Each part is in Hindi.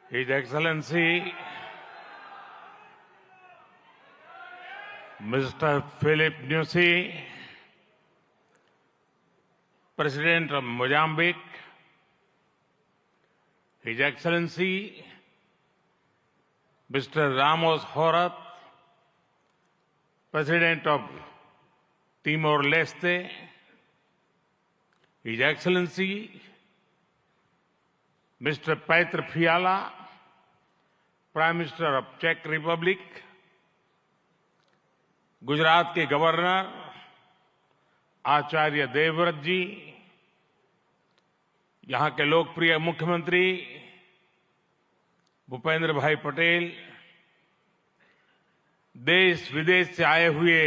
His Excellency Mr. Philip Nyusi, President of Mozambique, His Excellency Mr. Ramos Horat, President of Timor-Leste, His Excellency Mr. Petr Fiala, Prime Minister of Czech Republic, Gujarat के गवर्नर आचार्य देवव्रत जी, यहां के लोकप्रिय मुख्यमंत्री भूपेंद्र भाई पटेल, देश विदेश से आए हुए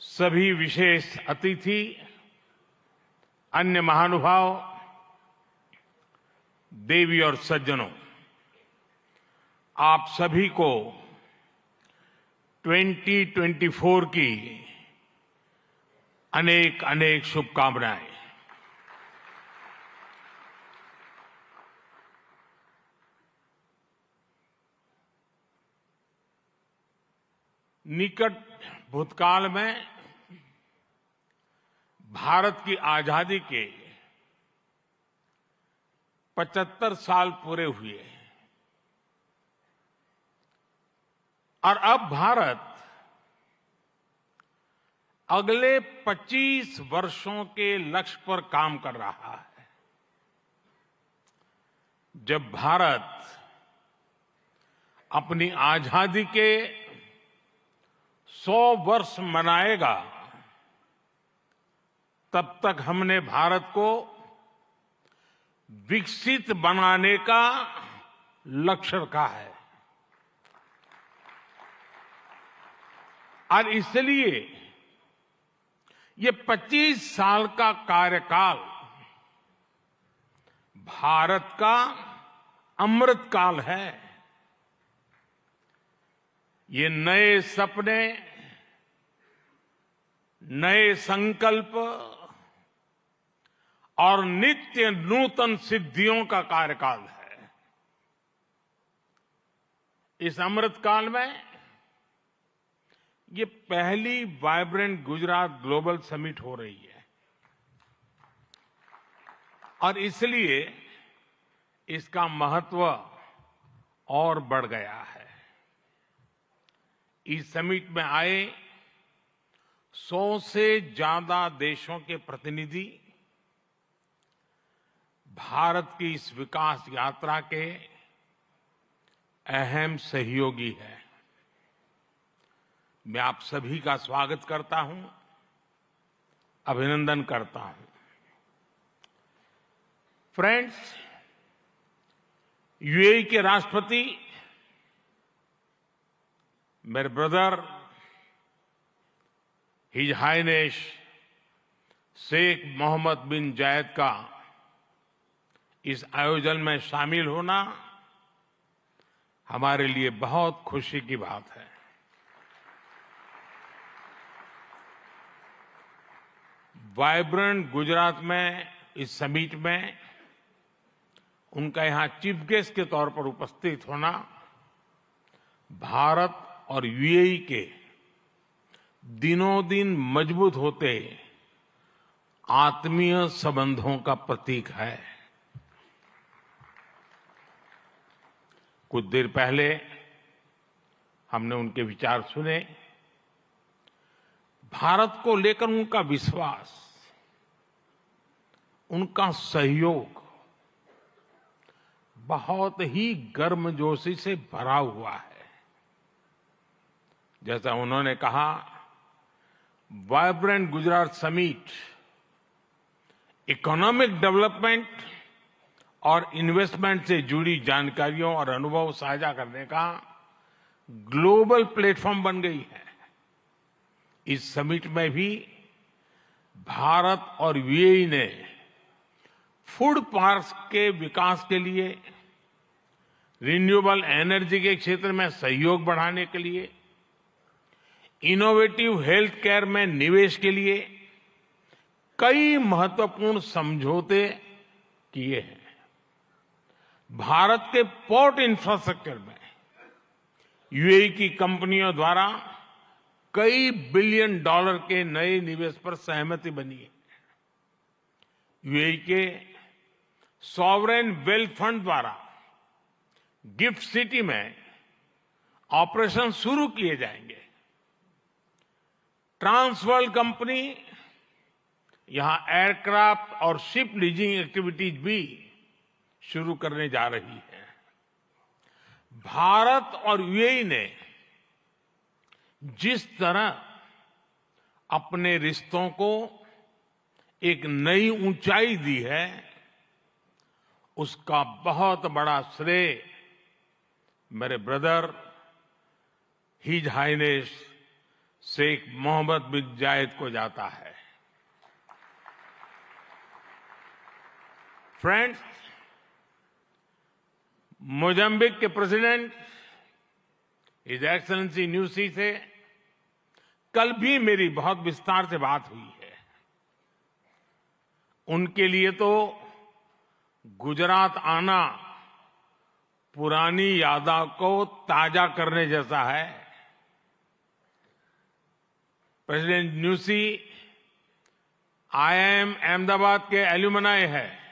सभी विशेष अतिथि, अन्य महानुभाव, देवी और सज्जनों, आप सभी को 2024 की अनेक अनेक शुभकामनाएं। निकट भूतकाल में भारत की आजादी के 75 साल पूरे हुए और अब भारत अगले 25 वर्षों के लक्ष्य पर काम कर रहा है। जब भारत अपनी आजादी के 100 वर्ष मनाएगा, तब तक हमने भारत को विकसित बनाने का लक्ष्य रखा है और इसलिए ये 25 साल का कार्यकाल भारत का अमृत काल है। ये नए सपने, नए संकल्प और नित्य नूतन सिद्धियों का कार्यकाल है। इस अमृत काल में ये पहली वाइब्रेंट गुजरात ग्लोबल समिट हो रही है और इसलिए इसका महत्व और बढ़ गया है। इस समिट में आए 100 से ज्यादा देशों के प्रतिनिधि भारत की इस विकास यात्रा के अहम सहयोगी हैं। मैं आप सभी का स्वागत करता हूं, अभिनंदन करता हूं। फ्रेंड्स, यूएई के राष्ट्रपति मेरे brother his highness Sheikh Mohamed bin Zayed का इस आयोजन में शामिल होना हमारे लिए बहुत खुशी की बात है। वाइब्रेंट गुजरात में इस समिट में उनका यहां चीफ गेस्ट के तौर पर उपस्थित होना भारत और यूएई के दिनों दिन मजबूत होते आत्मीय संबंधों का प्रतीक है। कुछ देर पहले हमने उनके विचार सुने। भारत को लेकर उनका विश्वास, उनका सहयोग बहुत ही गर्मजोशी से भरा हुआ है। जैसा उन्होंने कहा, vibrant Gujarat summit economic development और इन्वेस्टमेंट से जुड़ी जानकारियों और अनुभव साझा करने का ग्लोबल प्लेटफॉर्म बन गई है। इस समिट में भी भारत और यूएई ने फूड पार्क्स के विकास के लिए, रिन्यूएबल एनर्जी के क्षेत्र में सहयोग बढ़ाने के लिए, इनोवेटिव हेल्थ केयर में निवेश के लिए कई महत्वपूर्ण समझौते किए हैं। भारत के पोर्ट इंफ्रास्ट्रक्चर में यूएई की कंपनियों द्वारा कई बिलियन डॉलर के नए निवेश पर सहमति बनी है। यूएई के सॉवरेन वेल्थ फंड द्वारा गिफ्ट सिटी में ऑपरेशन शुरू किए जाएंगे। ट्रांसवर्ल्ड कंपनी यहां एयरक्राफ्ट और शिप लीजिंग एक्टिविटीज भी शुरू करने जा रही है। भारत और यूएई ने जिस तरह अपने रिश्तों को एक नई ऊंचाई दी है, उसका बहुत बड़ा श्रेय मेरे brother his highness Sheikh Mohamed bin Zayed को जाता है। फ्रेंड्स, मोजाम्बिक के प्रेसिडेंट हिज एक्सेलेंसी न्यूसी से कल भी मेरी बहुत विस्तार से बात हुई है। उनके लिए तो गुजरात आना पुरानी यादों को ताजा करने जैसा है। प्रेसिडेंट न्यूसी आईआईएम अहमदाबाद के एल्यूमनाई है।